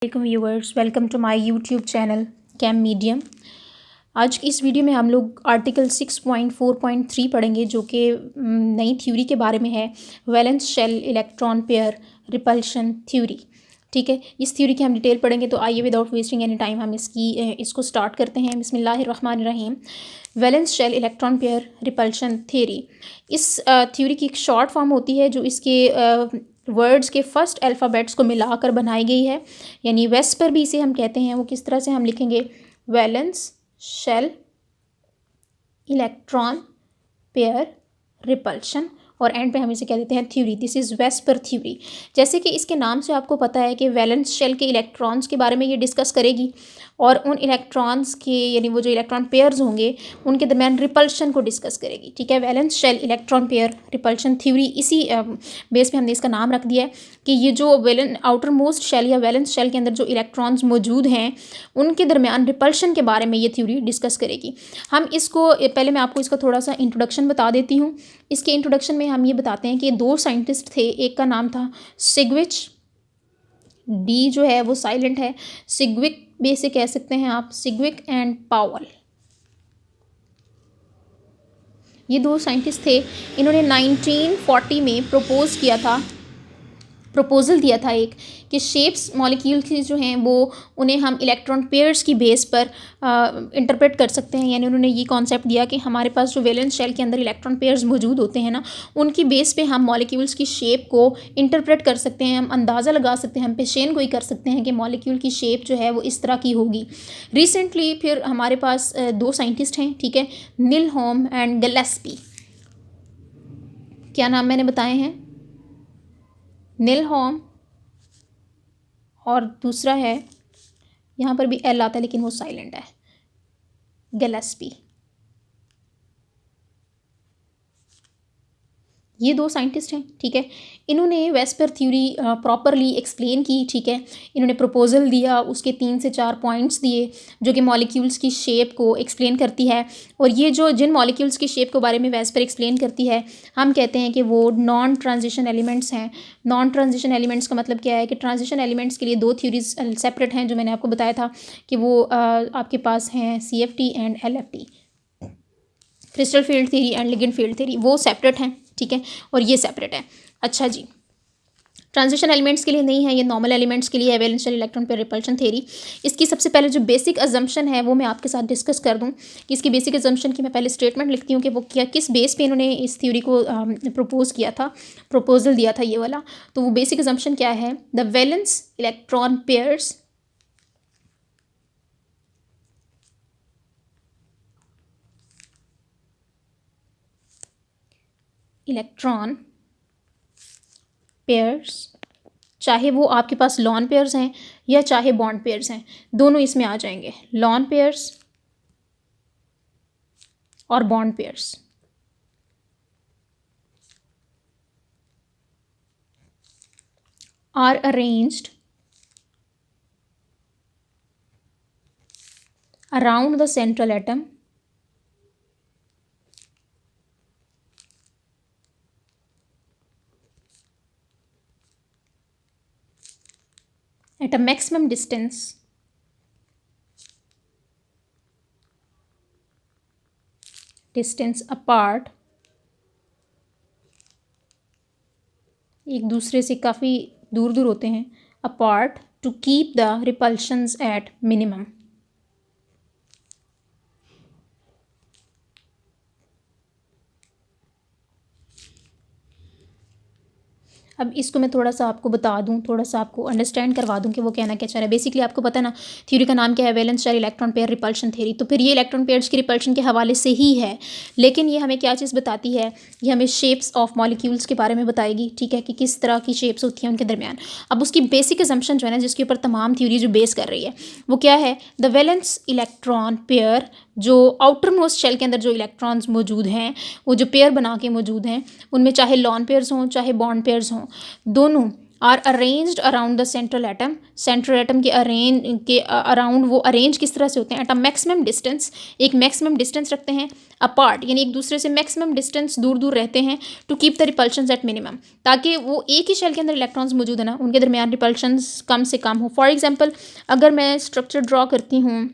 Welcome viewers, welcome to my YouTube channel cam medium. आज की इस वीडियो में हम लोग आर्टिकल 6.4.3 पढ़ेंगे जो कि नई थ्योरी के बारे में है, valence shell electron pair repulsion theory. ठीक है, इस थ्योरी की हम डिटेल पढ़ेंगे। तो आइए विदाउट वेस्टिंग एनी टाइम हम इसको स्टार्ट करते हैं। बिस्मिल्लाहिर्रहमानिर्रहीम। Valence shell electron pair repulsion theory, इस थ्योरी की एक शॉर्ट फॉर्म होती है जो इसके वर्ड्स के फर्स्ट अल्फ़ाबेट्स को मिलाकर बनाई गई है, यानी वेस्पर भी इसे हम कहते हैं। वो किस तरह से हम लिखेंगे, valence shell electron pair repulsion, और एंड पे हम इसे कह देते हैं theory. This is VSEPR theory. जैसे कि इसके नाम से आपको पता है कि वैलेंस शेल के इलेक्ट्रॉन्स के बारे में ये डिस्कस करेगी और उन इलेक्ट्रॉन्स के, यानी वो जो इलेक्ट्रॉन पेयर्स होंगे उनके दरमियान रिपल्शन को डिस्कस करेगी। ठीक है, valence shell electron pair repulsion theory, इसी बेस पे हमने इसका नाम रख दिया है कि ये जो आउटर मोस्ट शेल या वैलेंस शेल के अंदर जो इलेक्ट्रॉन्स मौजूद हैं उनके दरमियान रिपल्शन के बारे में ये थ्योरी डिस्कस करेगी। हम इसको पहले मैं आपको इसका थोड़ा सा इंट्रोडक्शन बता देती हूँ। इसके इंट्रोडक्शन में हम ये बताते हैं कि दो साइंटिस्ट थे, एक का नाम था सिग्विच, डी जो है वो साइलेंट है, सिग्विक भी इसे कह सकते हैं आप, सिग्विक एंड पावल। ये दो साइंटिस्ट थे, इन्होंने 1940 में प्रपोजल दिया था एक, कि शेप्स मॉलिक्यूल की जो हैं वो उन्हें हम इलेक्ट्रॉन पेयर्स की बेस पर इंटरप्रेट कर सकते हैं। यानी उन्होंने ये कॉन्सेप्ट दिया कि हमारे पास जो वैलेंस शेल के अंदर इलेक्ट्रॉन पेयर्स मौजूद होते हैं ना, उनकी बेस पे हम मॉलिक्यूल्स की शेप को इंटरप्रेट कर सकते हैं, हम अंदाज़ा लगा सकते हैं, हम पेशेन गोई कर सकते हैं कि मॉलिक्यूल की शेप जो है वो इस तरह की होगी। रिसेंटली फिर हमारे पास दो साइंटिस्ट हैं, ठीक है, निलहोम एंड गिलेस्पी। क्या नाम मैंने बताए हैं, निलहोम, और दूसरा है, यहाँ पर भी एल आता है लेकिन वो साइलेंट है, गिलेस्पी। ये दो साइंटिस्ट हैं, ठीक है। इन्होंने वेस्पर थ्योरी प्रॉपरली एक्सप्लेन की, ठीक है। इन्होंने प्रपोजल दिया, उसके 3 से 4 पॉइंट्स दिए जो कि मॉलिक्यूल्स की शेप को एक्सप्लेन करती है। और ये जो जिन मॉलिक्यूल्स की शेप के बारे में वेस्पर एक्सप्लेन करती है, हम कहते हैं कि वो नॉन ट्रांजिशन एलिमेंट्स हैं। नॉन ट्रांजिशन एलिमेंट्स का मतलब क्या है कि ट्रांजिशन एलिमेंट्स के लिए दो थ्योरीज सेपरेट हैं, जो मैंने आपको बताया था कि वो आपके पास हैं CFT and LFT, crystal field theory and ligand field theory, वो सेपरेट हैं, ठीक है, और ये सेपरेट है। अच्छा जी, ट्रांजिशन एलिमेंट्स के लिए नहीं है, ये नॉर्मल एलिमेंट्स के लिए है valence shell electron pair repulsion theory. इसकी सबसे पहले जो बेसिक अजम्पशन है वो मैं आपके साथ डिस्कस कर दूं कि इसकी बेसिक अजम्पशन की मैं पहले स्टेटमेंट लिखती हूँ कि वो क्या, किस बेस पे इन्होंने इस थ्योरी को प्रपोज किया था, प्रपोजल दिया था ये वाला। तो वो बेसिक अजम्पशन क्या है, the valence electron pairs electron pairs, चाहे वो आपके पास लॉन पेयर्स हैं या चाहे बॉन्ड पेयर्स हैं, दोनों इसमें आ जाएंगे। लॉन पेयर्स और bond pairs are arranged around the central atom at a maximum distance apart, एक दूसरे से काफ़ी दूर दूर होते हैं, apart, to keep the repulsions at minimum। अब इसको मैं थोड़ा सा आपको बता दूं, थोड़ा सा आपको अंडरस्टैंड करवा दूं कि वो कहना क्या चाह रहा है। बेसिकली आपको पता है ना, थ्योरी का नाम क्या है, valence shell electron pair repulsion theory. तो फिर ये इलेक्ट्रॉन पेयर्स की रिपल्शन के हवाले से ही है, लेकिन ये हमें क्या चीज़ बताती है, ये हमें शेप्स ऑफ मॉलिक्यूल्स के बारे में बताएगी, ठीक है, कि किस तरह की शेप्स होती हैं उनके दरमियान। अब उसकी बेसिक असम्पशन जो है ना, जिसके ऊपर तमाम थ्योरी जो बेस कर रही है, वो क्या है, द वैलेंस इलेक्ट्रॉन पेयर, जो आउटर मोस्ट शेल के अंदर जो इलेक्ट्रॉन्स मौजूद हैं, वो जो पेयर बना के मौजूद हैं, उनमें चाहे लॉन पेयर्स हों चाहे बॉन्ड पेयर्स हों, दोनों are arranged around the central atom, central atom के अराउंड वो अरेंज किस तरह से होते हैं, एट अ मैक्सिमम डिस्टेंस, एक मैक्सिमम डिस्टेंस रखते हैं, अपार्ट यानी एक दूसरे से मैक्सिमम डिस्टेंस दूर दूर रहते हैं, to keep the repulsion at minimum, ताकि वो एक ही शेल के अंदर इलेक्ट्रॉन्स मौजूद है ना, उनके दरमियान रिपल्शन कम से कम हो। फॉर एग्जाम्पल अगर मैं स्ट्रक्चर ड्रॉ करती हूँ,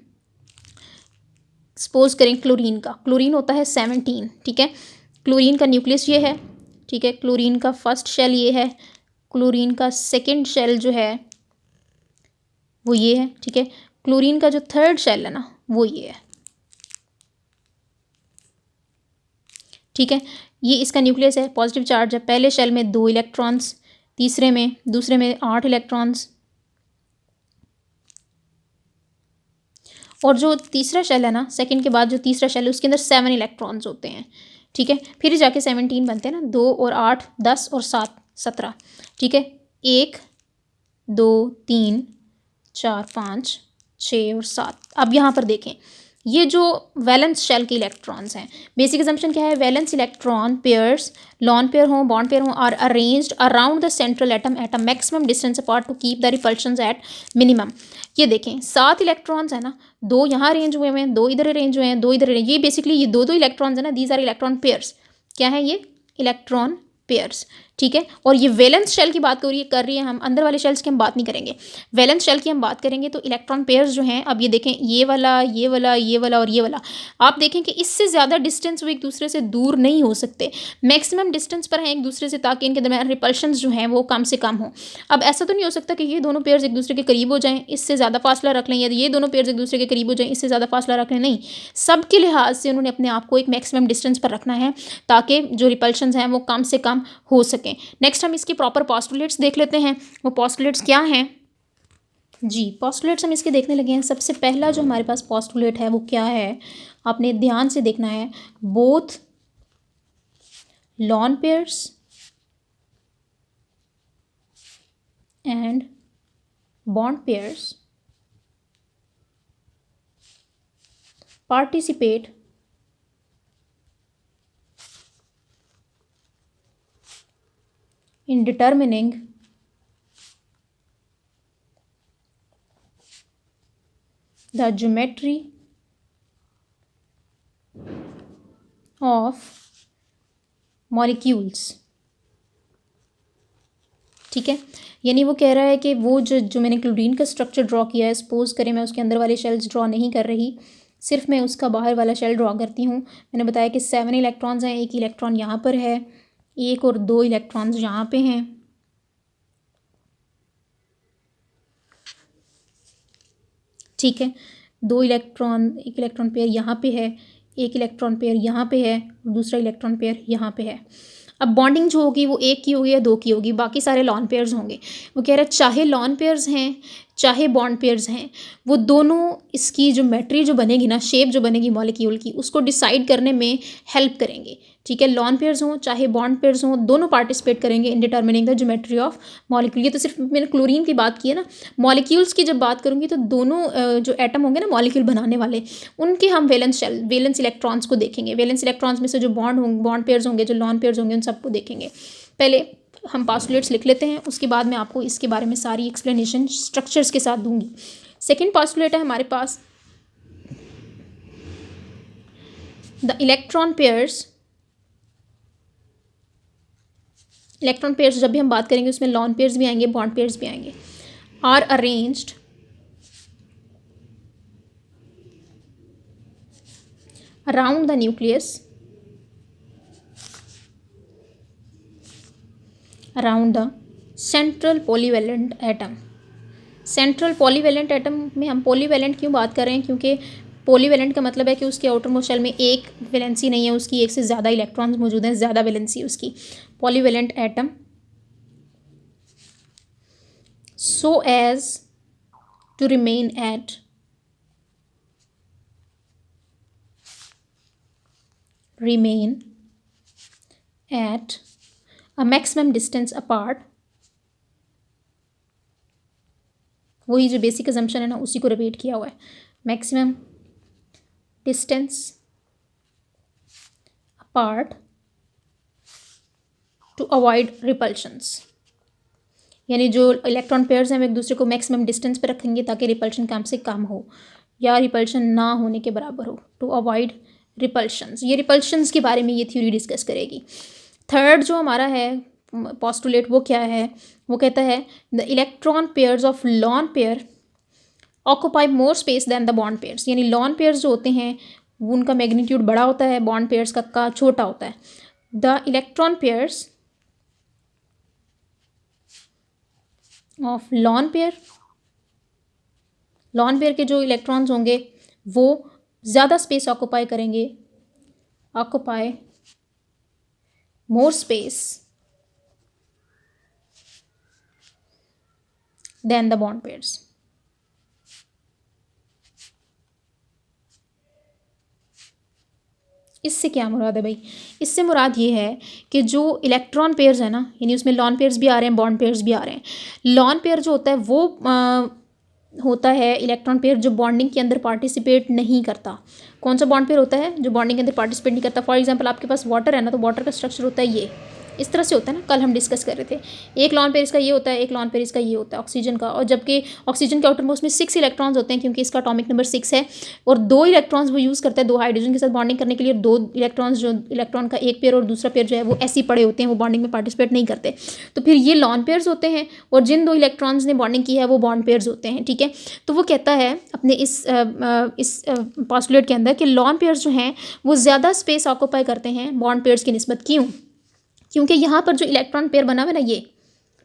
सपोज करें क्लोरीन का, क्लोरीन होता है 17, ठीक है, क्लोरीन का न्यूक्लियस ये है, ठीक है, क्लोरीन का फर्स्ट शेल ये है, क्लोरीन का सेकंड शेल जो है वो ये है, ठीक है, क्लोरीन का जो थर्ड शेल है ना वो ये है, ठीक है, ये इसका न्यूक्लियस है, पॉजिटिव चार्ज है, पहले शेल में 2 इलेक्ट्रॉन्स, दूसरे में 8 इलेक्ट्रॉन्स, और जो तीसरा शेल है ना, सेकंड के बाद जो तीसरा शेल है उसके अंदर 7 इलेक्ट्रॉन्स होते हैं, ठीक है, फिर जाके 17 बनते हैं ना, 2 और 8 10 और 7 17, ठीक है, 1 2 3 4 5 6 और 7। अब यहाँ पर देखें ये जो वैलेंस शेल के इलेक्ट्रॉन्स हैं, बेसिक असम्पशन क्या है, valence electron pairs lone pair हों बॉन्ड पेयर हों are arranged around the central atom at a maximum distance apart to keep the repulsions at minimum. ये देखें 7 इलेक्ट्रॉन्स है ना, 2 यहाँ अरेंज हुए हैं, 2 इधर अरेंज हुए हैं, 2 इधर, ये बेसिकली ये दो इलेक्ट्रॉन्स है ना, दीज आर इलेक्ट्रॉन पेयर्स, क्या है ये इलेक्ट्रॉन पेयर्स, ठीक है, और ये वैलेंस शेल की बात कर रही है, हम अंदर वाले शेल्स की हम बात नहीं करेंगे, वैलेंस शेल की हम बात करेंगे। तो इलेक्ट्रॉन पेयर्स जो हैं, अब ये देखें ये वाला ये वाला ये वाला और ये वाला, आप देखें कि इससे ज़्यादा डिस्टेंस वो एक दूसरे से दूर नहीं हो सकते, मैक्सिमम डिस्टेंस पर हैं एक दूसरे से, ताकि इनके दरमियान रिपल्शंस जो हैं वो कम से कम हो। अब ऐसा तो नहीं हो सकता कि ये दोनों पेयर्स एक दूसरे के करीब हो जाएं, इससे ज़्यादा फासला रख लें, या ये दोनों पेयर्स एक दूसरे के करीब हो जाएं, इससे ज़्यादा फासला रख लें, नहीं, सबके लिहाज से उन्होंने अपने आप को एक मैक्सिमम डिस्टेंस पर रखना है, ताकि जो रिपल्शंस हैं वो कम से कम हो सकें। नेक्स्ट हम इसके प्रॉपर पॉस्टुलेट्स देख लेते हैं, वो पॉस्टुलेट्स क्या हैं जी। पॉस्टुलेट्स हम इसके देखने लगे हैं। सबसे पहला जो हमारे पास पॉस्टुलेट है वो क्या है, आपने ध्यान से देखना है, both lawn pairs and bond pairs participate in determining the geometry of molecules, ठीक है, यानी वो कह रहा है कि वो जो मैंने क्लोरीन का स्ट्रक्चर ड्रॉ किया है, सपोज करें मैं उसके अंदर वाले शेल्स ड्रॉ नहीं कर रही, सिर्फ मैं उसका बाहर वाला शेल ड्रॉ करती हूँ। मैंने बताया कि 7 इलेक्ट्रॉन्स हैं, एक इलेक्ट्रॉन यहाँ पर है, एक और 2 इलेक्ट्रॉन्स यहाँ पे हैं, ठीक है, 2 इलेक्ट्रॉन, एक इलेक्ट्रॉन पेयर यहाँ पे है, एक इलेक्ट्रॉन पेयर यहाँ पे है, दूसरा इलेक्ट्रॉन पेयर यहाँ पे है। अब बॉन्डिंग जो होगी वो एक की होगी या 2 की होगी, बाकी सारे लॉन पेयर्स होंगे। वो कह रहा है चाहे लॉन पेयर्स हैं चाहे बॉन्ड पेयर्स हैं, वो दोनों इसकी ज्योमेट्री जो बनेगी ना, शेप जो बनेगी मॉलिक्यूल की, उसको डिसाइड करने में हेल्प करेंगे, ठीक है, लॉन पेयर्स हों चाहे बॉन्ड पेयर्स हों, दोनों पार्टिसिपेट करेंगे in determining the geometry of molecule. ये तो सिर्फ मैंने क्लोरीन की बात की है ना, मॉलिक्यूल्स की जब बात करूँगी तो दोनों जो एटम होंगे ना मॉलिक्यूल बनाने वाले, उनके हम वैलेंस इलेक्ट्रॉन्स को देखेंगे, वैलेंस इलेक्ट्रॉन्स में से जो बॉन्ड पेयर्स होंगे, जो लॉन पेयर्स होंगे, उन सबको देखेंगे। पहले हम पास्टुलेट्स लिख लेते हैं, उसके बाद मैं आपको इसके बारे में सारी एक्सप्लेनेशन स्ट्रक्चर्स के साथ दूंगी। सेकेंड पास्टुलेट है हमारे पास, द इलेक्ट्रॉन पेयर्स जब भी हम बात करेंगे उसमें लॉन पेयर्स भी आएंगे, बॉन्ड पेयर्स भी आएंगे, are arranged around the nucleus around the central polyvalent atom. Central polyvalent atom में हम पॉलीवैलेंट क्यों बात कर रहे हैं, क्योंकि पॉलीवैलेंट का मतलब है कि उसके आउटर मोस्ट शेल में एक वैलेंसी नहीं है, उसकी एक से ज़्यादा इलेक्ट्रॉन्स मौजूद हैं, ज़्यादा वैलेंसी उसकी। Polyvalent atom so as to remain at a maximum distance apart। वही जो बेसिक assumption है ना, उसी को रिपीट किया हुआ है, maximum distance apart to avoid repulsions. यानी जो इलेक्ट्रॉन पेयर्स हैं वो एक दूसरे को मैक्सिमम डिस्टेंस पे रखेंगे ताकि रिपल्शन कम से कम हो या रिपल्शन ना होने के बराबर हो, टू अवॉइड रिपल्शंस। ये रिपल्शंस के बारे में ये थ्योरी डिस्कस करेगी। थर्ड जो हमारा है पोस्टुलेट वो क्या है, वो कहता है the electron pairs of lone pair occupy more space than the bond pairs, यानी लॉन पेयर्स जो होते हैं उनका मैग्नीट्यूड बड़ा होता है, बॉन्ड पेयर्स का छोटा होता है। The electron pairs of lone pair के जो इलेक्ट्रॉन्स होंगे वो ज़्यादा स्पेस ऑक्यूपाई करेंगे, occupy more space than the bond pairs. इससे क्या मुराद है भाई? इससे मुराद ये है कि जो इलेक्ट्रॉन पेयर्स है ना, यानी उसमें लॉन पेयर्स भी आ रहे हैं, बॉन्ड पेयर्स भी आ रहे हैं। लॉन पेयर जो होता है वो होता है इलेक्ट्रॉन पेयर जो बॉन्डिंग के अंदर पार्टिसिपेट नहीं करता। कौन सा बॉन्ड पेयर होता है जो बॉन्डिंग के अंदर पार्टिसिपेट नहीं करता? फॉर एग्जांपल आपके पास वाटर है ना, तो वाटर का स्ट्रक्चर होता है ये, इस तरह से होता है ना, कल हम डिस्कस कर रहे थे। एक लॉन पेयर इसका ये होता है, एक लॉन पेयर इसका ये होता है ऑक्सीजन का, और जबकि ऑक्सीजन के आउटर मोस्ट में 6 इलेक्ट्रॉन्स होते हैं क्योंकि इसका एटॉमिक नंबर 6 है, और 2 इलेक्ट्रॉन्स वो यूज़ करता है 2 हाइड्रोजन के साथ बॉन्डिंग करने के लिए। 2 इलेक्ट्रॉन्स जो इलेक्ट्रॉन का एक पेयर और दूसरा पेयर जो है वो ऐसे ही पड़े होते हैं, वो बॉन्डिंग में पार्टिसिपेट नहीं करते। तो फिर ये लॉन पेयर्स होते हैं, और जिन 2 इलेक्ट्रॉन्स ने बॉन्डिंग की है वो बॉन्ड पेयर्स होते हैं, ठीक है। तो वो कहता है अपने इस पोस्टुलेट के अंदर कि लॉन पेयर्स जो हैं वो ज़्यादा स्पेस ऑक्यूपाई करते हैं बॉन्ड पेयर्स की निस्बत। क्यों? क्योंकि यहाँ पर जो इलेक्ट्रॉन पेयर बना हुआ है ना ये,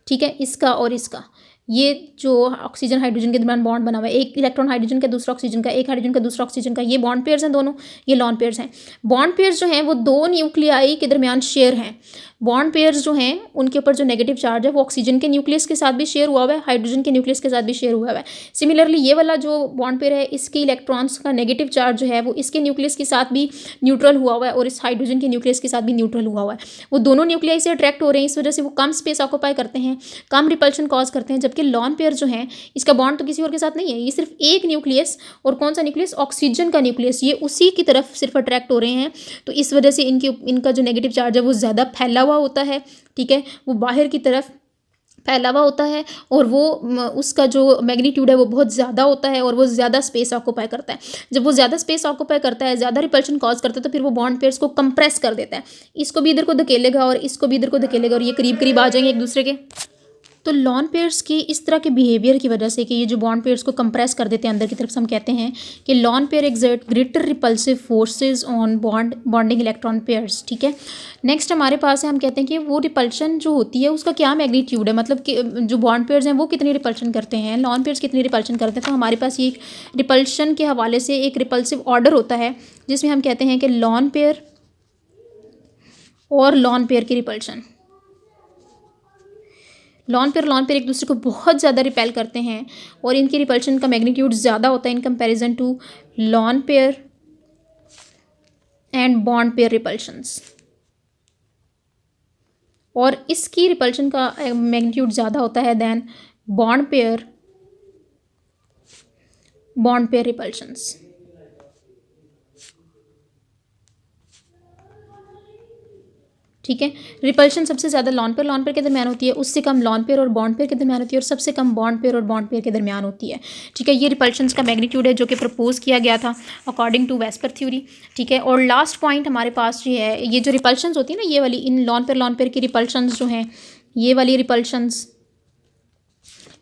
ठीक है, इसका और इसका, ये जो ऑक्सीजन हाइड्रोजन के दरमियान बॉन्ड बना हुआ है, एक इलेक्ट्रॉन हाइड्रोजन का दूसरा ऑक्सीजन का, एक हाइड्रोजन का दूसरा ऑक्सीजन का, ये बॉन्ड पेयर्स हैं दोनों, ये लॉन पेयर्स हैं। बॉन्ड पेयर्स जो हैं वो 2 न्यूक्लियाई के दरमियान शेयर हैं। बॉन्ड पेयर्स जो हैं उनके ऊपर जो नेगेटिव चार्ज है वो ऑक्सीजन के न्यूक्लियस के साथ भी शेयर हुआ हुआ है, हाइड्रोजन के न्यूक्लियस के साथ भी शेयर हुआ हुआ है। सिमिलरली ये वाला जो बॉन्ड पेयर है इसके इलेक्ट्रॉन्स का नेगेटिव चार्ज जो है वो इसके न्यूक्लियस के साथ भी न्यूट्रल हुआ हुआ है, और इस हाइड्रोजन के न्यूक्लियस के साथ भी न्यूट्रल हुआ हुआ है। वो दोनों न्यूक्लियाई से अट्रैक्ट हो रहे हैं, इस वजह से वो कम स्पेस ऑक्यूपाई करते हैं, कम रिपल्शन कॉज करते हैं। जबकि लॉन पेयर जो है इसका बॉन्ड तो किसी और के साथ नहीं है, ये सिर्फ एक न्यूक्लियस, और कौन सा न्यूक्लियस? ऑक्सीजन का न्यूक्लियस, ये उसी की तरफ सिर्फ अट्रैक्ट हो रहे हैं। तो इस वजह से इनका जो नेगेटिव चार्ज है वो ज़्यादा फैला हुआ होता है, ठीक है, वो बाहर की तरफ फैला हुआ होता है, और वो उसका जो मैग्नीट्यूड है वो बहुत ज़्यादा होता है, और वो ज़्यादा स्पेस ऑक्यूपाई करता है। जब वो ज़्यादा स्पेस ऑक्यूपाई करता है, ज़्यादा रिपल्शन कॉज करता है, तो फिर वो बॉन्ड पेयर्स को कंप्रेस कर देता है। इसको भी इधर को धकेलेगा और इसको भी इधर को धकेलेगा, और ये करीब करीब आ जाएंगे एक दूसरे के। तो लॉन पेयर्स की इस तरह के बिहेवियर की वजह से कि ये जो बॉन्ड पेयर्स को कंप्रेस कर देते हैं अंदर की तरफ से, हम कहते हैं कि lone pair exert greater repulsive forces on bonding electron pairs, ठीक है। नेक्स्ट हमारे पास है, हम कहते हैं कि वो रिपल्शन जो होती है उसका क्या मैग्नीट्यूड है, मतलब कि जो बॉन्ड पेयर्स हैं वो कितनी रिपल्शन करते हैं, लॉन पेयर्स कितनी रिपल्शन करते हैं। तो हमारे पास ये रिपल्शन के हवाले से एक रिपल्सिव ऑर्डर होता है जिसमें हम कहते हैं कि लॉन पेयर और लॉन पेयर की रिपल्शन, लॉन पेयर एक दूसरे को बहुत ज़्यादा रिपेल करते हैं, और इनकी रिपल्शन का मैग्नीट्यूड ज़्यादा होता है in comparison to lone pair and bond pair repulsions. और इसकी रिपल्शन का मैग्नीट्यूड ज़्यादा होता है दैन बॉन्ड पेयर रिपल्शंस। ठीक है, रिपल्शन सबसे ज़्यादा लॉन पेयर के दरमियान होती है, उससे कम लॉन पेयर और बॉन्ड पेयर के दरमियान होती है, और सबसे कम बॉन्ड पेयर के दरमियान होती है। ठीक है, ये रिपल्शंस का मैग्नीट्यूड है जो कि प्रपोज किया गया था अकॉर्डिंग टू वेस्पर थ्योरी। ठीक है, और लास्ट पॉइंट हमारे पास ये है, ये जो रिपल्शंस होती है ना, ये वाली इन लॉन पेयर की रिपल्शंस जो हैं, ये वाली रिपल्शंस,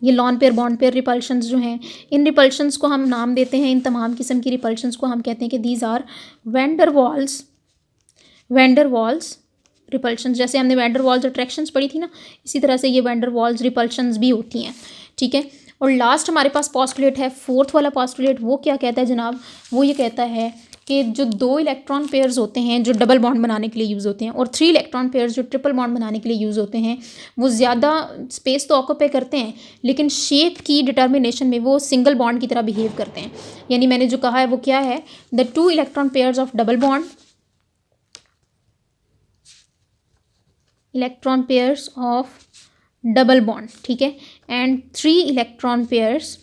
ये lone pair bond pair repulsions जो हैं, इन रिपल्शंस को हम नाम देते हैं, इन तमाम किस्म की रिपल्शंस को हम कहते हैं कि these are van der Waals repulsions. जैसे हमने वैंडर वाल्स अट्रैक्शंस पढ़ी थी ना, इसी तरह से ये वैंडर वाल्स रिपल्शंस भी होती हैं। ठीक है, और लास्ट हमारे पास पोस्टुलेट है, फोर्थ वाला पोस्टुलेट, वो क्या कहता है जनाब? वो ये कहता है कि जो 2 इलेक्ट्रॉन पेयर्स होते हैं जो डबल बॉन्ड बनाने के लिए यूज़ होते हैं, और 3 इलेक्ट्रॉन पेयर्स जो ट्रिपल बॉन्ड बनाने के लिए यूज़ होते हैं, वो ज़्यादा स्पेस तो ऑक्यूपाई करते हैं, लेकिन शेप की डिटर्मिनेशन में वो सिंगल बॉन्ड की तरह बिहेव करते हैं। यानी मैंने जो कहा है वो क्या है? The 2 electron pairs of double bond, electron pairs of double bond, ठीक है, and 3 electron pairs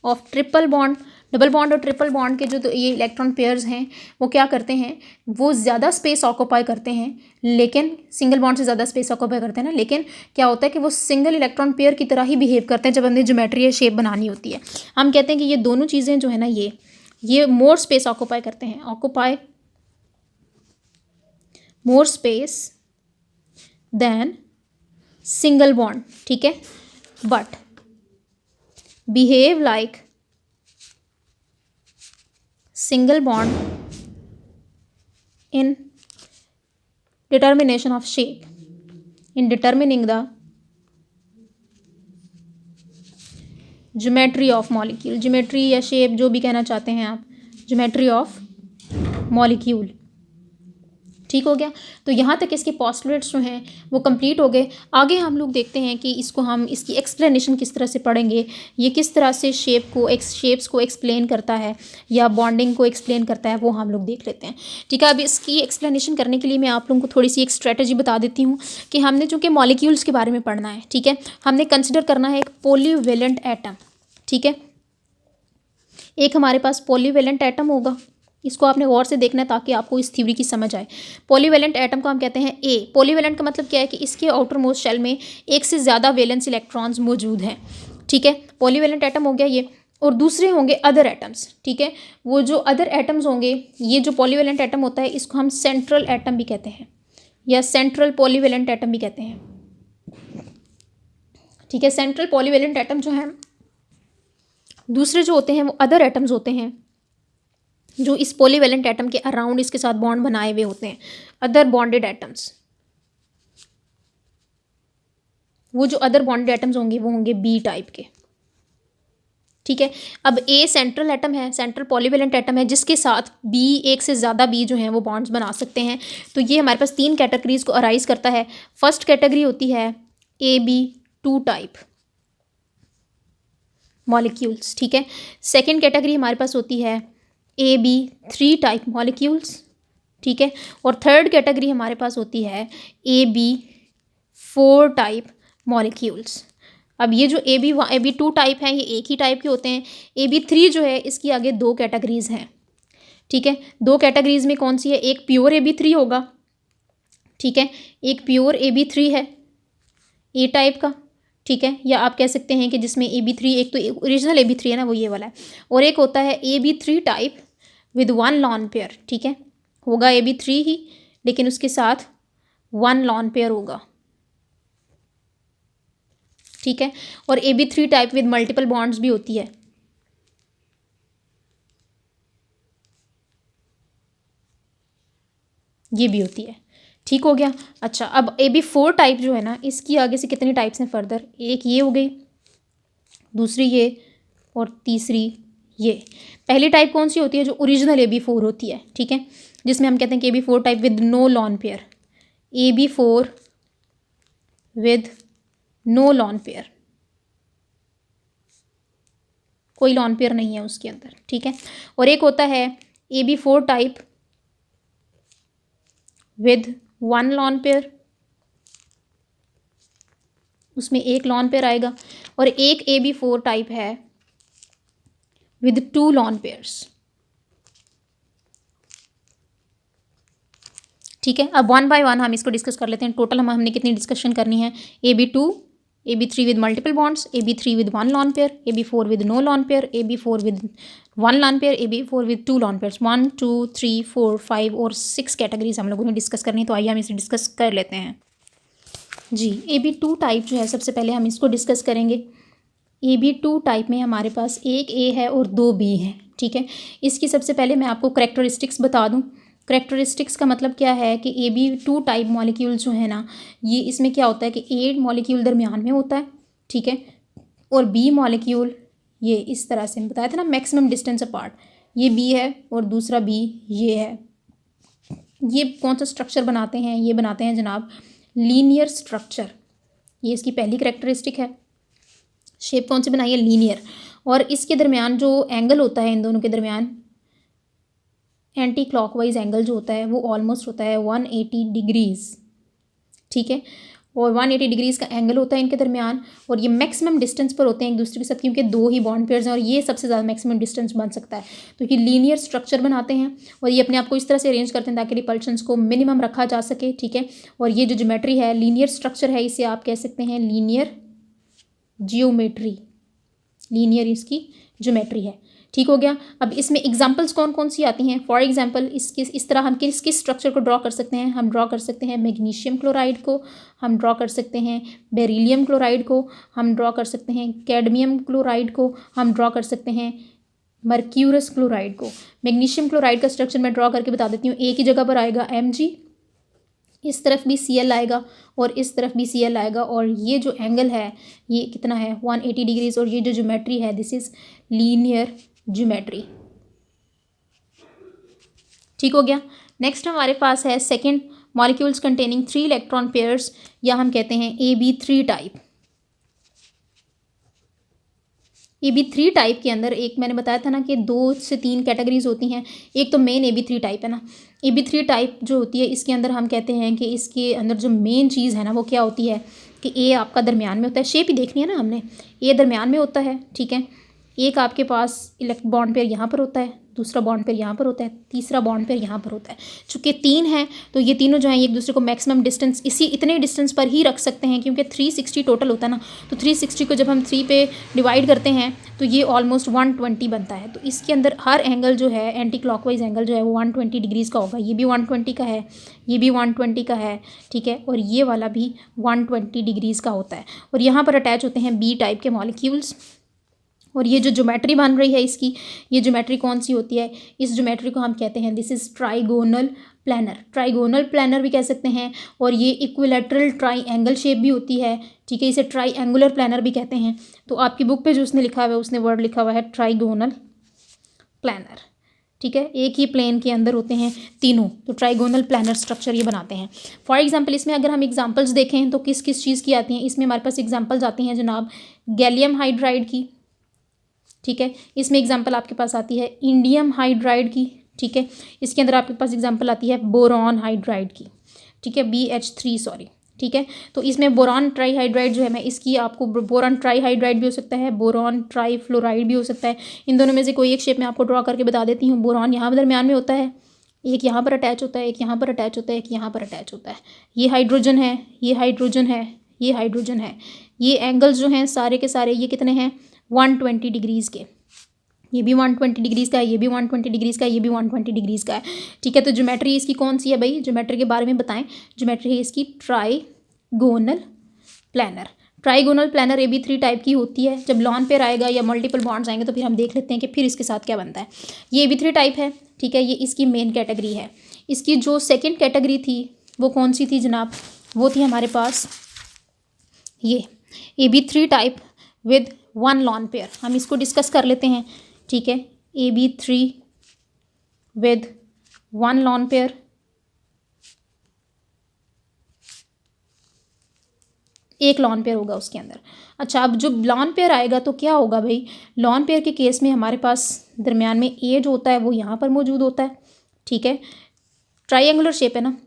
of triple bond double bond और ट्रिपल बॉन्ड के जो तो ये इलेक्ट्रॉन पेयर्स हैं वो क्या करते हैं, वो ज़्यादा स्पेस ऑक्यूपाई करते हैं, लेकिन सिंगल बॉन्ड से ज़्यादा स्पेस ऑक्यूपाई करते हैं ना, लेकिन क्या होता है कि वो सिंगल इलेक्ट्रॉन पेयर की तरह ही बिहेव करते हैं जब हमें ज्योमेट्री या शेप बनानी होती है। हम कहते हैं कि ये दोनों चीज़ें जो है ना ये मोर स्पेस ऑक्यूपाई करते हैं, occupy more space than single bond, ठीक है, but behave like single bond in determination of shape, in determining the geometry of molecule, geometry या shape जो भी कहना चाहते हैं आप, geometry of molecule। ठीक हो गया। तो यहाँ तक इसके पॉस्टुलेट्स जो हैं वो कंप्लीट हो गए। आगे हम लोग देखते हैं कि इसको हम इसकी एक्सप्लेनेशन किस तरह से पढ़ेंगे, ये किस तरह से शेप्स को एक्सप्लेन करता है या बॉन्डिंग को एक्सप्लेन करता है, वो हम लोग देख लेते हैं। ठीक है, अब इसकी एक्सप्लेनेशन करने के लिए मैं आप लोगों को थोड़ी सी एक स्ट्रेटजी बता देती हूँ कि हमने चूँकि मॉलिक्यूल्स के बारे में पढ़ना है, ठीक है, हमने कंसिडर करना है एक पॉलीवेलेंट एटम। ठीक है, एक हमारे पास पॉलीवेलेंट एटम होगा, इसको आपने गौर से देखना है ताकि आपको इस थ्योरी की समझ आए। पॉलीवेलेंट एटम को हम कहते हैं ए। पॉलीवेलेंट का मतलब क्या है कि इसके आउटर मोस्ट शेल में एक से ज़्यादा वैलेंस इलेक्ट्रॉन्स मौजूद हैं। ठीक है, पॉलीवेलेंट एटम हो गया ये, और दूसरे होंगे अदर एटम्स। ठीक है, वो जो अदर एटम्स होंगे, ये जो पॉलीवेलेंट एटम होता है इसको हम सेंट्रल एटम भी कहते हैं या सेंट्रल पॉलीवेलेंट एटम भी कहते हैं। ठीक है, सेंट्रल पॉलीवेलेंट एटम जो है, दूसरे जो होते हैं वो अदर एटम्स होते हैं जो इस पॉलीवेलेंट एटम के अराउंड इसके साथ बॉन्ड बनाए हुए होते हैं, अदर बॉन्डेड एटम्स। वो जो अदर बॉन्डेड एटम्स होंगे वो होंगे बी टाइप के। ठीक है, अब ए सेंट्रल एटम है, सेंट्रल पॉलीवेलेंट एटम है जिसके साथ बी, एक से ज़्यादा बी जो हैं वो बॉन्ड्स बना सकते हैं। तो ये हमारे पास 3 कैटेगरीज को अराइज करता है। फर्स्ट कैटेगरी होती है AB2 टाइप मॉलिक्यूल्स। ठीक है, सेकेंड कैटेगरी हमारे पास होती है AB3 टाइप मॉलिक्यूल्स। ठीक है, और थर्ड कैटेगरी हमारे पास होती है AB4 टाइप मॉलिक्यूल्स। अब ये जो AB2 टाइप हैं ये एक ही टाइप के होते हैं। AB3 जो है इसकी आगे 2 कैटेगरीज हैं। ठीक है, 2 कैटेगरीज में कौन सी है, एक प्योर AB3 होगा, ठीक है, एक प्योर AB3 है ए टाइप का। ठीक है, या आप कह सकते हैं कि जिसमें AB3, एक तो ओरिजिनल AB3 है ना, वो ये वाला है, और एक होता है AB3 type with 1 lone pair. ठीक है, होगा AB3 ही लेकिन उसके साथ 1 लॉन पेयर होगा। ठीक है, और AB3 type with multiple bonds भी होती है। ये भी होती है। ठीक हो गया। अच्छा, अब AB4 टाइप जो है ना, इसकी आगे से कितनी टाइप्स हैं फर्दर, एक ये हो गई, दूसरी ये, और तीसरी ये। पहली टाइप कौन सी होती है, जो ओरिजिनल AB4 होती है। ठीक है, जिसमें हम कहते हैं कि AB4 type with no lone pair, AB4 with no lone pair, कोई लॉन पेयर नहीं है उसके अंदर। ठीक है, और एक होता है AB4 type with 1 lone pair, उसमें एक लॉन पेयर आएगा, और एक AB4 टाइप है विद 2 लॉन पेयर्स। ठीक है, अब 1 बाय 1 हम इसको डिस्कस कर लेते हैं। टोटल हमने कितनी डिस्कशन करनी है, AB2, AB3 with multiple bonds, AB3 with 1 lone pair, AB4 with no lone pair, AB4 with 1 lone pair, AB4 with 2 lone pairs. 1 2 3 4 5 और 6 कैटेगरीज हम लोगों ने डिस्कस करनी है। तो आइए हम इसे डिस्कस कर लेते हैं जी। AB2 टाइप जो है, सबसे पहले हम इसको डिस्कस करेंगे। AB2 टाइप में हमारे पास एक A है और 2 B हैं। ठीक है, इसकी सबसे पहले मैं आपको करेक्टरिस्टिक्स बता दूं। करेक्टरिस्टिक्स का मतलब क्या है कि AB2 टाइप मॉलिक्यूल जो है ना, ये इसमें क्या होता है कि A मॉलिक्यूल दरमियान में होता है। ठीक है, और B मॉलिक्यूल ये इस तरह से बताया था ना, मैक्सिमम डिस्टेंस अपार्ट, ये B है और दूसरा B ये है। ये कौन सा स्ट्रक्चर बनाते हैं, ये बनाते हैं जनाब लीनियर स्ट्रक्चर। ये इसकी पहली करेक्टरिस्टिक है। शेप कौन सी बनाई है, लीनियर। और इसके दरमियान जो एंगल होता है, इन दोनों के दरमियान एंटी क्लॉकवाइज एंगल जो होता है वो ऑलमोस्ट होता है 180 डिग्रीज। ठीक है, और 180 डिग्रीज़ का एंगल होता है इनके दरमियान, और ये मैक्सिमम डिस्टेंस पर होते हैं एक दूसरे के साथ, क्योंकि दो ही बॉन्ड पेयर्स हैं और ये सबसे ज़्यादा मैक्सिमम डिस्टेंस बन सकता है। तो ये लीनियर स्ट्रक्चर बनाते हैं और ये अपने आप को इस तरह से अरेंज करते हैं ताकि रिपल्शंस को मिनिमम रखा जा सके, ठीक है। और ये जो ज्योमेट्री है लीनियर स्ट्रक्चर है, इसे आप कह सकते हैं लीनियर जियोमेट्री, लीनियर इसकी ज्योमेट्री है, ठीक हो गया। अब इसमें एग्जांपल्स कौन कौन सी आती हैं? फॉर एग्जांपल इस तरह हम किस किस स्ट्रक्चर को ड्रॉ कर सकते हैं? हम ड्रॉ कर सकते हैं मैग्नीशियम क्लोराइड को, हम ड्रॉ कर सकते हैं बेरिलियम क्लोराइड को, हम ड्रॉ कर सकते हैं कैडमियम क्लोराइड को, हम ड्रॉ कर सकते हैं मर्क्यूरस क्लोराइड को। मैग्नीशियम क्लोराइड का स्ट्रक्चर मैं ड्रॉ करके बता देती हूँ। एक ही जगह पर आएगा Mg, इस तरफ भी Cl आएगा और इस तरफ भी Cl आएगा, और ये जो एंगल है ये कितना है 180 डिग्रीज, और ये जो ज्योमेट्री है दिस इज लीनियर ज्योमेट्री, ठीक हो गया। नेक्स्ट हमारे पास है second, molecules containing 3 electron pairs, या हम कहते हैं AB3 टाइप। AB3 टाइप के अंदर एक मैंने बताया था ना कि 2 से 3 कैटेगरीज होती हैं। एक तो मेन AB3 टाइप है ना, AB3 टाइप जो होती है इसके अंदर हम कहते हैं कि इसके अंदर जो मेन चीज़ है ना वो क्या होती है कि A आपका दरमियान में होता है। शेप ही देखनी है ना हमने, A दरमियान में होता है, ठीक है। एक आपके पास बॉन्ड पेयर यहाँ पर होता है, दूसरा बॉन्ड पेयर यहाँ पर होता है, तीसरा बॉन्ड पेयर यहाँ पर होता है। चूँकि 3 हैं तो ये तीनों जो हैं एक दूसरे को मैक्सिमम डिस्टेंस इतने डिस्टेंस पर ही रख सकते हैं, क्योंकि 360 टोटल होता है ना, तो 360 को जब हम 3 पे डिवाइड करते हैं तो ये ऑलमोस्ट 120 बनता है। तो इसके अंदर हर एंगल जो है एंटी क्लॉकवाइज एंगल जो है वो 120 डिग्रीज़ का होगा। ये भी 120 का है, ये भी 120 का है, ठीक है, और ये वाला भी 120 डिग्रीज़ का होता है। और यहाँ पर अटैच होते हैं B टाइप के मॉलिक्यूल्स। और ये जो ज्योमेट्री बन रही है इसकी, ये ज्योमेट्री कौन सी होती है? इस ज्योमेट्री को हम कहते हैं this is trigonal planner, trigonal planner भी कह सकते हैं, और ये इक्विलैटरल ट्राइएंगल शेप भी होती है, ठीक है। इसे ट्राइएंगुलर प्लानर भी कहते हैं। तो आपकी बुक पे जो उसने लिखा हुआ है उसने वर्ड लिखा हुआ है ट्राइगोनल प्लानर, ठीक है। एक ही प्लेन के अंदर होते हैं तीनों, तो ट्राइगोनल प्लानर स्ट्रक्चर ये बनाते हैं। फॉर एग्जांपल इसमें अगर हम एग्जांपल्स देखें तो किस किस चीज़ की आती हैं? इसमें हमारे पास एग्जांपल्स आती हैं जनाब गैलियम हाइड्राइड की, ठीक है। इसमें एग्जांपल आपके पास आती है इंडियम हाइड्राइड की, ठीक है। इसके अंदर आपके पास एग्जांपल आती है बोरॉन हाइड्राइड की, ठीक है, BH3 सॉरी, ठीक है। तो इसमें बोरॉन ट्राईहाइड्राइड जो है मैं इसकी आपको बोरॉन ट्राईहाइड्राइड भी हो सकता है, बोरॉन ट्राईफ्लोराइड भी हो सकता है। इन दोनों में से कोई एक शेप मैं आपको ड्रॉ करके बता देती हूँ। बोरॉन यहाँ दरमियान में होता है, एक यहाँ पर अटैच होता है, एक यहाँ पर अटैच होता है, एक यहाँ पर अटैच होता है। ये हाइड्रोजन है, ये हाइड्रोजन है, ये हाइड्रोजन है। ये एंगल्स जो हैं सारे के सारे ये कितने हैं 120 डिग्रीज़ के। ये भी 120 डिग्रीज़ का है, ये भी 120 डिग्रीज़ का है, ये भी 120 डिग्रीज़ का है, ठीक है। तो ज्योमेट्री इसकी कौन सी है भाई? ज्योमेट्री के बारे में बताएं। ज्योमेट्री है इसकी trigonal planner. Trigonal planner AB3 type की होती है। जब लॉन पेयर आएगा या मल्टीपल बॉन्ड्स आएंगे तो फिर हम देख लेते हैं कि फिर इसके साथ क्या बनता है। ये AB3 टाइप है, ठीक है, ये इसकी मेन कैटेगरी है। इसकी जो सेकेंड कैटेगरी थी वो कौन सी थी जनाब? वो थी हमारे पास ये AB3 type with 1 lone pair. हम इसको डिस्कस कर लेते हैं, ठीक है। AB3 विद 1 लॉन पेयर, एक लॉन पेयर होगा उसके अंदर। अच्छा, अब जो लॉन पेयर आएगा तो क्या होगा भाई? लॉन पेयर के केस में हमारे पास दरमियान में A जो होता है वो यहाँ पर मौजूद होता है, ठीक है। ट्राइएंगुलर शेप है ना,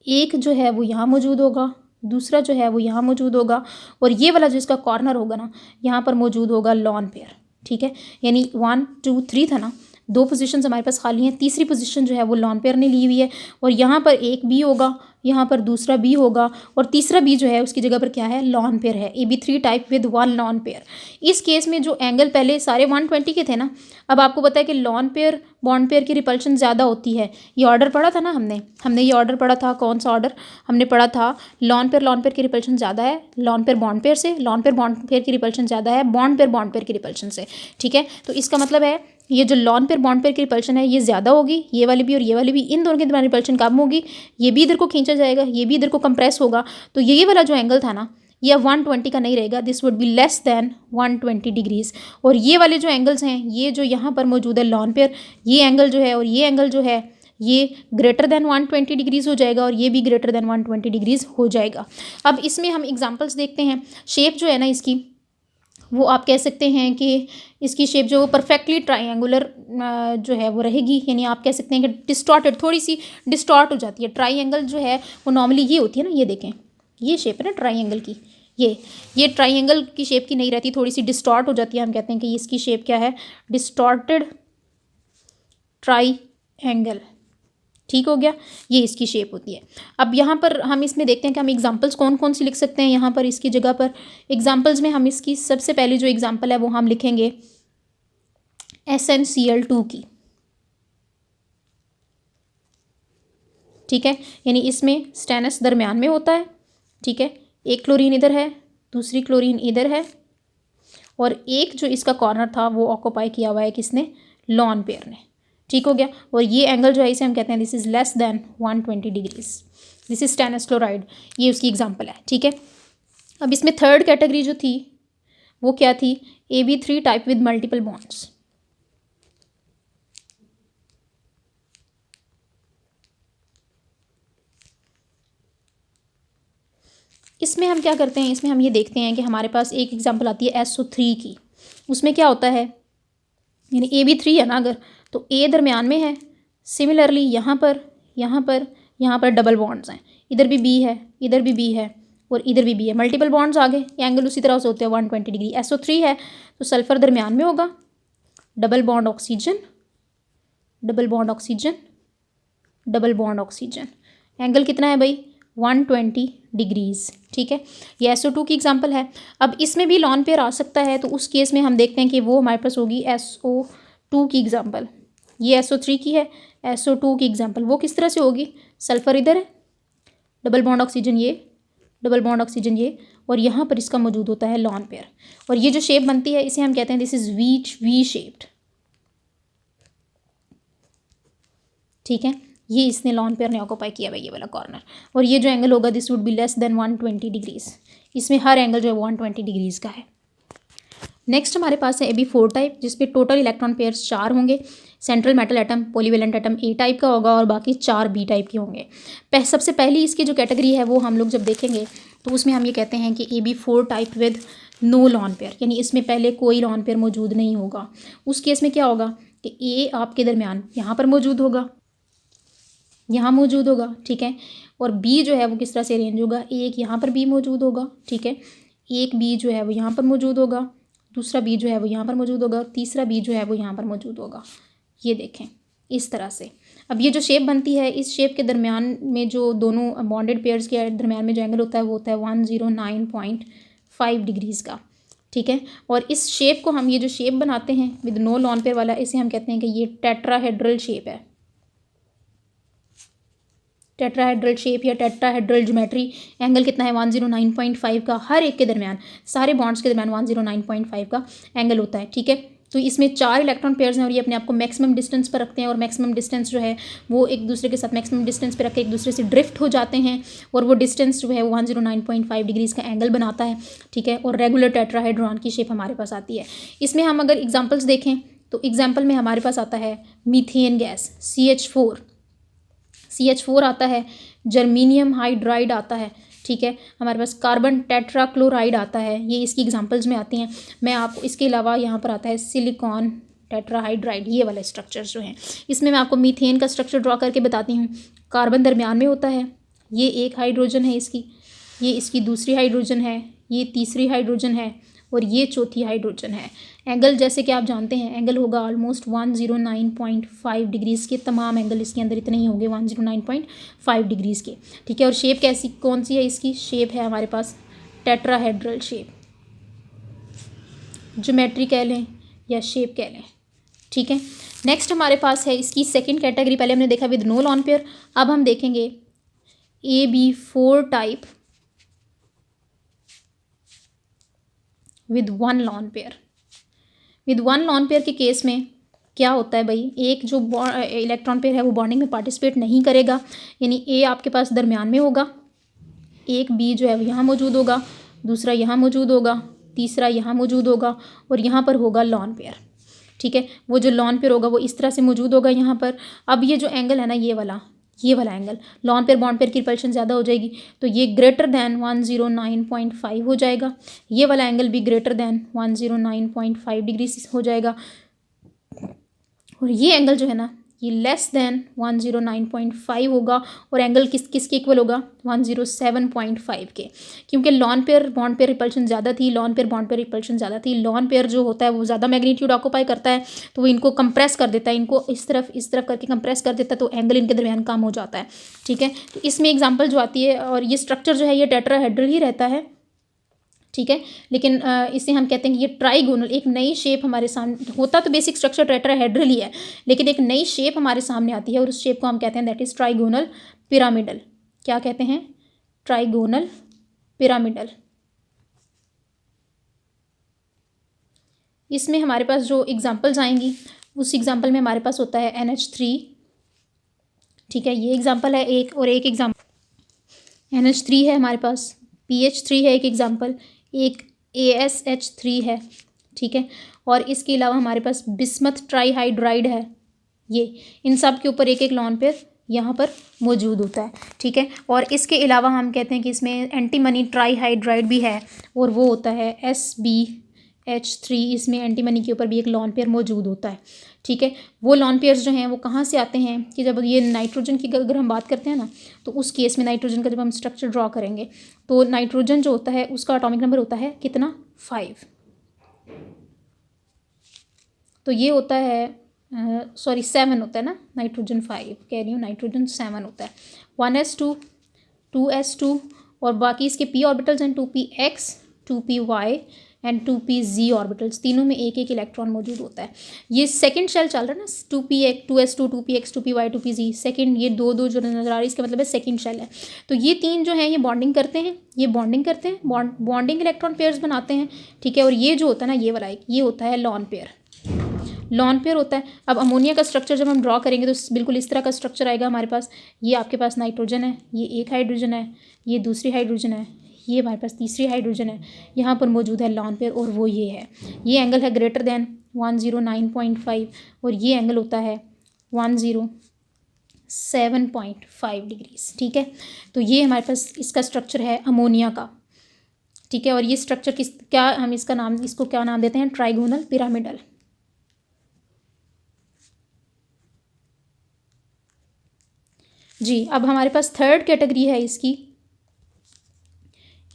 एक जो है वो यहाँ मौजूद होगा, दूसरा जो है वो यहाँ मौजूद होगा, और ये वाला जो इसका कॉर्नर होगा ना यहाँ पर मौजूद होगा लॉन पेयर, ठीक है। यानी 1 2 3 था ना, 2 पोजीशंस हमारे पास खाली हैं, तीसरी पोजीशन जो है वो लॉन पेयर ने ली हुई है, और यहाँ पर एक B होगा, यहाँ पर दूसरा B होगा, और तीसरा B जो है उसकी जगह पर क्या है? लॉन पेयर है। AB3 type with 1 lone pair. इस केस में जो एंगल पहले सारे 120 के थे ना, अब आपको पता है कि लॉन पेयर बॉन्ड पेयर की रिपल्शन ज़्यादा होती है। ये ऑर्डर पढ़ा था ना हमने ये ऑर्डर पढ़ा था। कौन सा ऑर्डर हमने पढ़ा था? लॉन पेयर की रिपल्शन ज़्यादा है लॉन पेयर बॉन्ड पेयर से, लॉन पेयर बॉन्ड पेयर की रिपल्शन ज़्यादा है बॉन्ड पेयर की रिपल्शन से, ठीक है। तो इसका मतलब है ये जो लॉन पेयर बॉन्ड पेयर की रिपल्शन है ये ज़्यादा होगी, ये वाली भी और ये वाली भी, इन दोनों के दरमियान रिपल्शन कम होगी। ये भी इधर को खींचा जाएगा, ये भी इधर को कंप्रेस होगा, तो ये वाला जो एंगल था ना ये 120 का नहीं रहेगा, this would be less than 120 degrees. और ये वाले जो एंगल्स हैं, ये जो यहाँ पर मौजूद है लॉन पेयर, ये एंगल जो है और ये एंगल जो है ये ग्रेटर दैन 120 डिग्रीज़ हो जाएगा, और ये भी ग्रेटर दैन 120 डिग्रीज़ हो जाएगा। अब इसमें हम एग्जांपल्स देखते हैं। शेप जो है ना इसकी, वो आप कह सकते हैं कि इसकी शेप जो परफेक्टली ट्राइएंगुलर जो है वो रहेगी, यानी आप कह सकते हैं कि डिस्टॉर्टेड, थोड़ी सी डिस्टॉर्ट हो जाती है। ट्राइएंगल जो है वो नॉर्मली ये होती है ना, ये देखें ये शेप है ना ट्राइंगल की, ये ट्राइंगल की शेप की नहीं रहती, थोड़ी सी डिस्टॉर्ट हो जाती है। हम कहते हैं कि इसकी शेप क्या है, डिस्टॉर्टेड ट्राइंगल। ठीक हो गया, ये इसकी शेप होती है। अब यहाँ पर हम इसमें देखते हैं कि हम एग्जांपल्स कौन कौन सी लिख सकते हैं। यहाँ पर इसकी जगह पर एग्जांपल्स में हम इसकी सबसे पहली जो एग्जांपल है वो हम लिखेंगे SnCl2 की। ठीक है, यानी इसमें स्टेनस दरमियान में होता है। ठीक है, एक क्लोरीन इधर है, दूसरी क्लोरीन इधर है, और एक जो इसका कॉर्नर था वो ऑक्यूपाई किया हुआ है किसने, लॉन पेयर ने। ठीक हो गया, और ये एंगल जो है इसे हम कहते हैं this is less than 120 degrees, this is stannous chloride, ये उसकी एग्जांपल है। ठीक है, अब इसमें थर्ड कैटेगरी जो थी वो क्या थी, AB3 type with multiple bonds. इसमें हम क्या करते हैं, इसमें हम ये देखते हैं कि हमारे पास एक एग्जांपल आती है SO3 की। उसमें क्या होता है, यानी AB3 है ना अगर, तो A दरमियान में है, सिमिलरली यहाँ पर डबल बॉन्ड्स हैं, इधर भी B है, इधर भी B है, और इधर भी B है, मल्टीपल बॉन्ड्स आ गए, एंगल उसी तरह से होते हैं 120 डिग्री। SO3 है तो सल्फर दरमियान में होगा, double bond oxygen, double bond oxygen, double bond oxygen, angle कितना है भाई 120 डिग्रीज। ठीक है, ये SO2 की एग्जांपल है। अब इसमें भी लॉन पेयर आ सकता है, तो उस केस में हम देखते हैं कि वो हमारे पास होगी SO2 की एग्जांपल। ये SO3 की है, SO2 की एग्जांपल वो किस तरह से होगी, सल्फर इधर है, डबल बॉन्ड ऑक्सीजन ये, डबल बॉन्ड ऑक्सीजन ये, और यहाँ पर इसका मौजूद होता है लॉन पेयर, और ये जो शेप बनती है इसे हम कहते हैं दिस इज वी शेप्ड। ठीक है, ये इसने लॉन पेयर ने ऑक्यूपाई किया हुआ ये वाला कॉर्नर, और ये जो एंगल होगा this would be less than 120 degrees. इसमें हर एंगल जो है 120 डिग्रीज का है। नेक्स्ट हमारे पास है AB4 टाइप, जिसपे टोटल इलेक्ट्रॉन पेयर्स 4 होंगे, central metal atom, polyvalent atom A type का होगा, और बाकी 4 B टाइप के होंगे। सबसे पहली इसकी जो कैटेगरी है वो हम लोग जब देखेंगे तो उसमें हम ये कहते हैं कि AB4 type with no lone pair, यानी इसमें पहले कोई लॉन पेयर मौजूद नहीं होगा। उस केस में क्या होगा कि A आपके दरमियान यहाँ पर मौजूद होगा, यहाँ मौजूद होगा। ठीक है, और B जो है वो किस तरह से अरेंज होगा, एक यहाँ पर B मौजूद होगा। ठीक है, एक B जो है वो यहाँ पर मौजूद होगा, दूसरा B जो है वो यहाँ पर मौजूद होगा, तीसरा B जो है वो यहाँ पर मौजूद होगा। ये देखें इस तरह से। अब ये जो शेप बनती है, इस शेप के दरमियान में जो दोनों बॉन्डेड पेयर्स के दरमियान में जो एंगल होता है वो होता है 109.5 डिग्रीज़ का। ठीक है, और इस शेप को हम, ये जो शेप बनाते हैं विद नो लॉन पेयर वाला, इसे हम कहते हैं कि ये टेट्राहेड्रल शेप है। टेट्राहेड्रल शेप या टेट्राहेड्रल ज्योमेट्री। एंगल कितना है 109.5 का, हर एक के दरमियान, सारे बॉन्ड्स के दरमियान 109.5 का एंगल होता है। ठीक है, तो इसमें 4 इलेक्ट्रॉन पेयर्स हैं, और ये अपने आप को मैक्सिमम डिस्टेंस पर रखते हैं, और मैक्सिमम डिस्टेंस जो है वो एक दूसरे के साथ मैक्सिमम डिस्टेंस पर रख के एक दूसरे से ड्रिफ्ट हो जाते हैं, और वो डिस्टेंस जो है 109.5 डिग्रीज़ का एंगल बनाता है। ठीक है, और रेगुलर टेट्राहेड्रॉन की शेप हमारे पास आती है। इसमें हम अगर एग्जाम्पल्स देखें तो एग्जाम्पल में हमारे पास आता है मीथेन गैस CH4 आता है, जर्मीनियम हाइड्राइड आता है। ठीक है, हमारे पास कार्बन टेट्राक्लोराइड आता है, ये इसकी एग्जांपल्स में आती हैं। मैं आपको इसके अलावा यहाँ पर आता है सिलिकॉन टेट्राहाइड्राइड, ये वाले स्ट्रक्चर्स जो हैं। इसमें मैं आपको मीथेन का स्ट्रक्चर ड्रॉ करके बताती हूँ। कार्बन दरमियान में होता है, ये एक हाइड्रोजन है इसकी, ये इसकी दूसरी हाइड्रोजन है, ये तीसरी हाइड्रोजन है, और ये चौथी हाइड्रोजन है। एंगल जैसे कि आप जानते हैं एंगल होगा ऑलमोस्ट 109.5 डिग्रीज़ के, तमाम एंगल इसके अंदर इतने ही होंगे 109.5 डिग्रीज़ के। ठीक है, और शेप कैसी कौन सी है, इसकी शेप है हमारे पास टेट्राहेड्रल शेप, ज्योमेट्री कह लें या शेप कह लें। ठीक है, नेक्स्ट हमारे पास है इसकी सेकंड कैटेगरी। पहले हमने देखा विद नो लॉन पेयर, अब हम देखेंगे AB4 type with 1 lone pair. With 1 lone pair के केस में क्या होता है भाई, एक जो इलेक्ट्रॉन पेयर है वो बॉन्डिंग में पार्टिसिपेट नहीं करेगा, यानी A आपके पास दरमियान में होगा, एक B जो है वो यहाँ मौजूद होगा, दूसरा यहाँ मौजूद होगा, तीसरा यहाँ मौजूद होगा, और यहाँ पर होगा लॉन पेयर। ठीक है, वो जो लॉन पेयर होगा वो इस तरह से मौजूद होगा यहाँ पर। अब ये जो एंगल है ना, ये वाला angle, lone pair bond pair की रिपल्शन ज़्यादा हो जाएगी, तो ये ग्रेटर दैन 109.5 हो जाएगा। ये वाला एंगल भी ग्रेटर दैन 109.5 डिग्री हो जाएगा, और ये एंगल जो है ना ये लेस देन 109.5 होगा और एंगल किसके इक्वल होगा 107.5 के, क्योंकि lone pair bond pair repulsion ज़्यादा थी, lone pair bond pair repulsion ज़्यादा थी। लॉन पेयर जो होता है वो ज़्यादा मैग्नीट्यूड ऑक्यूपाई करता है, तो वो इनको कंप्रेस कर देता है, इनको इस तरफ करके कंप्रेस कर देता है, तो एंगल इनके दरमियान कम हो जाता है। ठीक है, तो इसमें एग्जाम्पल जो आती है, और ये स्ट्रक्चर जो है ये टेट्राहेड्रल ही रहता है। ठीक है, लेकिन इसे हम कहते हैं कि ये ट्राइगोनल, एक नई शेप हमारे सामने होता, तो बेसिक स्ट्रक्चर टेट्राहेड्रल ही है, लेकिन एक नई शेप हमारे सामने आती है और उस शेप को हम कहते हैं दैट इज़ ट्राइगोनल पिरामिडल। क्या कहते हैं? Trigonal pyramidal. इसमें हमारे पास जो एग्जांपल्स आएंगी, उस एग्जांपल में हमारे पास होता है NH3। ठीक है, ये एग्जांपल है एक, और एक एग्जांपल NH3 है हमारे पास, PH3 है एक एग्जांपल, एक ASH3 है। ठीक है, और इसके अलावा हमारे पास बिस्मथ ट्राईहाइड्राइड है। ये इन सब के ऊपर एक एक लॉन पेयर यहाँ पर मौजूद होता है। ठीक है, और इसके अलावा हम कहते हैं कि इसमें एंटीमनी ट्राईहाइड्राइड भी है, और वो होता है SbH3। इसमें एंटीमनी के ऊपर भी एक लॉन पेयर मौजूद होता है। ठीक है, वो लॉन पेयर्स जो हैं वो कहाँ से आते हैं कि जब ये नाइट्रोजन की अगर हम बात करते हैं ना, तो उस केस में नाइट्रोजन का जब हम स्ट्रक्चर ड्रॉ करेंगे, तो नाइट्रोजन जो होता है उसका एटॉमिक नंबर होता है कितना? 5। तो ये होता है 7 होता है ना, नाइट्रोजन 5 कह रही हूँ, नाइट्रोजन 7 होता है। 1s2, 2s2, और बाकी इसके p ऑर्बिटल्स हैं 2px, 2py and 2pz orbitals, तीनों में एक एक इलेक्ट्रॉन मौजूद होता है। ये सेकंड शेल चल रहा है ना, 2px, 2s2, 2px, 2py, 2pz, second, ये दो जो नजर आ रही है इसका मतलब है सेकंड शेल है। तो ये तीन जो है ये बॉन्डिंग करते हैं, बॉन्डिंग इलेक्ट्रॉन पेयर्स बनाते हैं। ठीक है, और ये जो होता है ना, ये वाला ये होता है लॉन पेयर होता है। अब अमोनिया का स्ट्रक्चर जब हम ड्रॉ करेंगे तो बिल्कुल इस तरह का स्ट्रक्चर आएगा हमारे पास। ये आपके पास नाइट्रोजन है, ये एक हाइड्रोजन है, ये दूसरी हाइड्रोजन है, ये हमारे पास तीसरी हाइड्रोजन है, यहाँ पर मौजूद है लॉन पेयर, और वो ये है। ये एंगल है ग्रेटर देन 109.5 और ये एंगल होता है 107.5 डिग्रीज। ठीक है, तो ये हमारे पास इसका स्ट्रक्चर है अमोनिया का। ठीक है, और ये स्ट्रक्चर हम इसको क्या नाम देते हैं? Trigonal pyramidal. जी, अब हमारे पास थर्ड कैटेगरी है इसकी,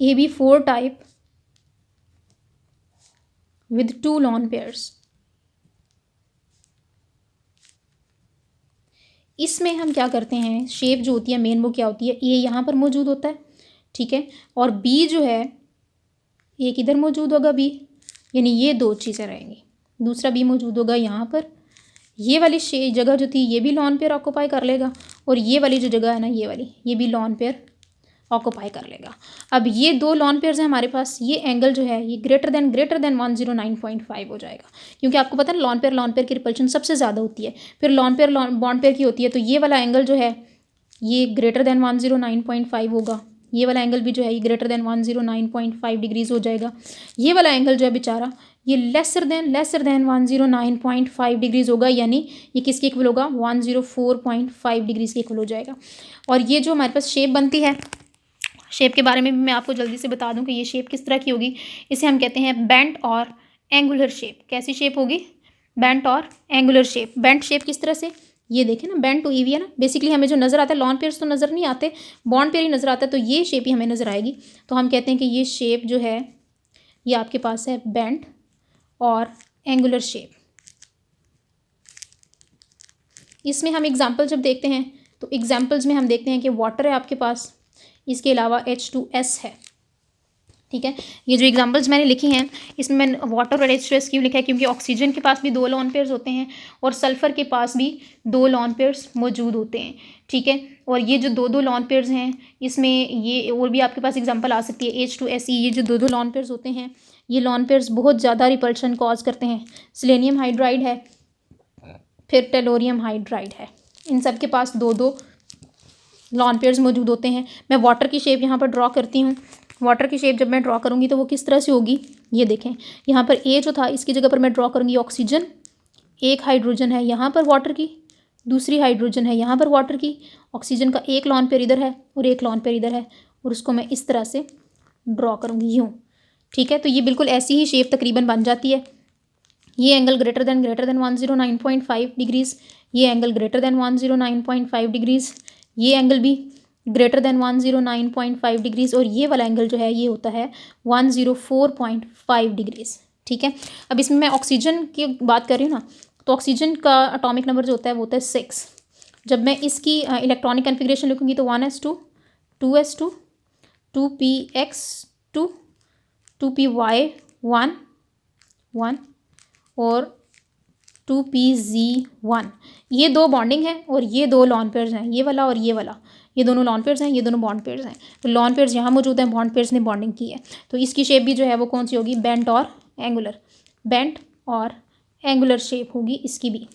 AB4 type with 2 lone pairs. इसमें हम क्या करते हैं, शेप जो होती है मेन वो क्या होती है, ए यहाँ पर मौजूद होता है। ठीक है, और बी जो है एक इधर मौजूद होगा बी, यानी ये दो चीज़ें रहेंगी। दूसरा बी मौजूद होगा यहाँ पर, ये वाली जगह जो थी ये भी लॉन पेयर ऑक्यूपाई कर लेगा, और ये वाली जो जगह है ना, ये वाली, ये भी लॉन पेयर ऑक्यूपाई कर लेगा। अब ये दो लॉन पेयर्स हैं हमारे पास, ये एंगल जो है ये ग्रेटर देन 109.5 हो जाएगा, क्योंकि आपको पता है लॉन पेयर की रिपल्शन सबसे ज़्यादा होती है, फिर लॉन पेयर बॉन्ड पेयर की होती है। तो ये वाला एंगल जो है ये ग्रेटर देन 109.5 होगा, ये वाला एंगल भी जो है ये ग्रेटर देन 109.5 डिग्रीज हो जाएगा। ये वाला एंगल जो है बेचारा ये लेसर देन 109.5 डिग्रीज होगा, यानी ये किसके इक्वल होगा? 104.5 डिग्रीज के इक्वल हो जाएगा। और ये जो हमारे पास शेप बनती है, शेप के बारे में भी मैं आपको जल्दी से बता दूं कि ये शेप किस तरह की होगी। इसे हम कहते हैं बेंट और एंगुलर शेप। कैसी शेप होगी? बेंट और एंगुलर शेप। बेंट शेप किस तरह से, ये देखें ना, बेंट हुई हुई है ना, बेसिकली हमें जो नज़र आता है लॉन पेयर्स तो नज़र नहीं आते, बॉन्ड पेयर ही नज़र आता है, तो ये शेप ही हमें नज़र आएगी। तो हम कहते हैं कि ये शेप जो है ये आपके पास है बेंट और एंगुलर शेप। इसमें हम एग्जाम्पल जब देखते हैं तो एग्जाम्पल्स में हम देखते हैं कि वाटर है आपके पास, इसके अलावा H2S है। ठीक है, ये जो एग्जांपल्स मैंने लिखी हैं इसमें मैंने वाटर और H2S क्यों लिखा है, क्योंकि ऑक्सीजन के पास भी 2 लॉन पेयर्स होते हैं और सल्फ़र के पास भी 2 लॉन पेयर्स मौजूद होते हैं। ठीक है, और ये जो 2 लॉन पेयर्स हैं इसमें ये और भी आपके पास एग्जांपल आ सकती है H2Se। ये जो 2 लॉन पेयर्स होते हैं ये लॉन पेयर्स बहुत ज़्यादा रिपल्शन कॉज करते हैं। सेलेनियम हाइड्राइड है, फिर टेलोरियम हाइड्राइड है, इन सब के पास 2 लॉन पेयर्स मौजूद होते हैं। मैं वाटर की शेप यहाँ पर ड्रॉ करती हूँ। वाटर की शेप जब मैं ड्रॉ करूँगी तो वो किस तरह से होगी, ये देखें, यहाँ पर ए जो था इसकी जगह पर मैं ड्रॉ करूँगी ऑक्सीजन, एक हाइड्रोजन है यहाँ पर वाटर की, दूसरी हाइड्रोजन है यहाँ पर वाटर की, ऑक्सीजन का एक लॉन पेयर इधर है और एक लॉन पेयर इधर है, और उसको मैं इस तरह से ड्रॉ करूँगी यूँ। ठीक है, तो ये बिल्कुल ऐसी ही शेप तकरीबन बन जाती है। ये एंगल ग्रेटर देन 109.5 डिग्रीज़, ये एंगल ग्रेटर देन 109.5 डिग्रीज़, ये एंगल भी ग्रेटर देन 109.5 डिग्रीज़, और ये वाला एंगल जो है ये होता है 104.5 डिग्रीज़। ठीक है, अब इसमें मैं ऑक्सीजन की बात कर रही हूँ ना, तो ऑक्सीजन का एटॉमिक नंबर जो होता है वो होता है 6। जब मैं इसकी इलेक्ट्रॉनिक कन्फिग्रेशन लिखूँगी तो 1s2, 2s2, 2px2, 2py1 1 और 2pz1। ये दो बॉन्डिंग है और ये दो लॉन पेयर्स हैं, ये वाला और ये वाला, ये दोनों लॉन पेयर्स हैं, ये दोनों बॉन्ड पेयर्स हैं। तो लॉन पेयर्स यहाँ मौजूद हैं, बॉन्ड पेयर्स ने बॉन्डिंग की है। तो इसकी शेप भी जो है वो कौन सी होगी, बेंट और एंगुलर, बेंट और एंगुलर शेप होगी इसकी भी।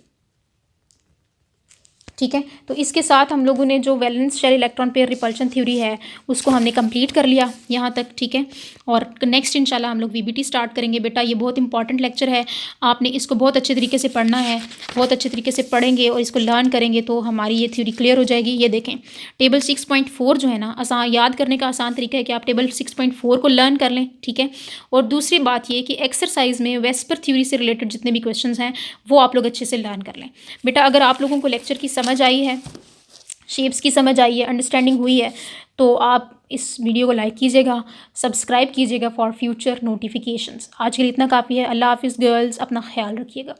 ठीक है, तो इसके साथ हम लोगों ने जो valence shell electron pair repulsion theory है उसको हमने कंप्लीट कर लिया यहाँ तक। ठीक है, और नेक्स्ट इंशाल्लाह हम लोग वीबीटी स्टार्ट करेंगे। बेटा ये बहुत इंपॉर्टेंट लेक्चर है, आपने इसको बहुत अच्छे तरीके से पढ़ना है, बहुत अच्छे तरीके से पढ़ेंगे और इसको लर्न करेंगे तो हमारी ये थ्योरी क्लियर हो जाएगी। ये देखें, टेबल 6.4 जो है ना, आसान याद करने का आसान तरीका है कि आप टेबल 6.4 को लर्न कर लें। ठीक है, और दूसरी बात ये कि एक्सरसाइज में वेस्पर थ्योरी से रिलेटेड जितने भी क्वेश्चन हैं वो आप लोग अच्छे से लर्न कर लें। बेटा अगर आप लोगों को लेक्चर की समझ आई है, शेप्स की समझ आई है, अंडरस्टैंडिंग हुई है, तो आप इस वीडियो को लाइक कीजिएगा, सब्सक्राइब कीजिएगा फॉर फ्यूचर नोटिफिकेशंस। आज के लिए इतना काफ़ी है। अल्लाह हाफिज़ गर्ल्स, अपना ख्याल रखिएगा।